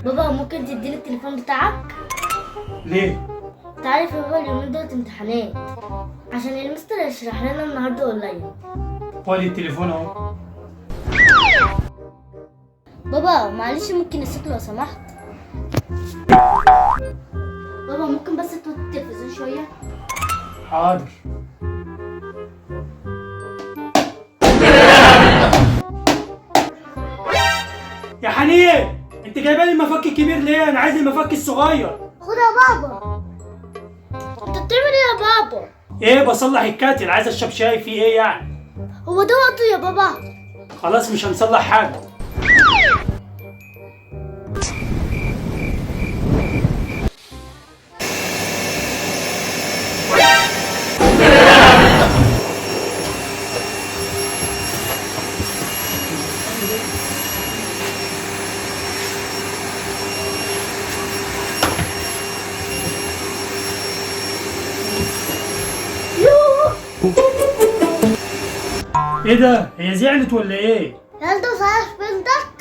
بابا ممكن تديني التليفون بتاعك؟ ليه؟ انت عارف يا بابا اليومين دول امتحانات، عشان المستر يشرح لنا النهارده اونلاين. خدي التليفون اهو. بابا معلش ممكن نسيت لو سمحت. بابا ممكن بس توطي التلفزيون شويه؟ حاضر. يا حنين، انت جايبه لي المفك الكبير ليه؟ انا عايز المفك الصغير. خد يا بابا. انت بتعمل ايه يا بابا؟ ايه، بصلح الكاتل، عايز اشرب شاي، في ايه يعني؟ هو ده وقته يا بابا؟ خلاص مش هنصلح حاجه. ايه ده؟ هي زعلت ولا ايه؟ هل ده صحيح بنتك؟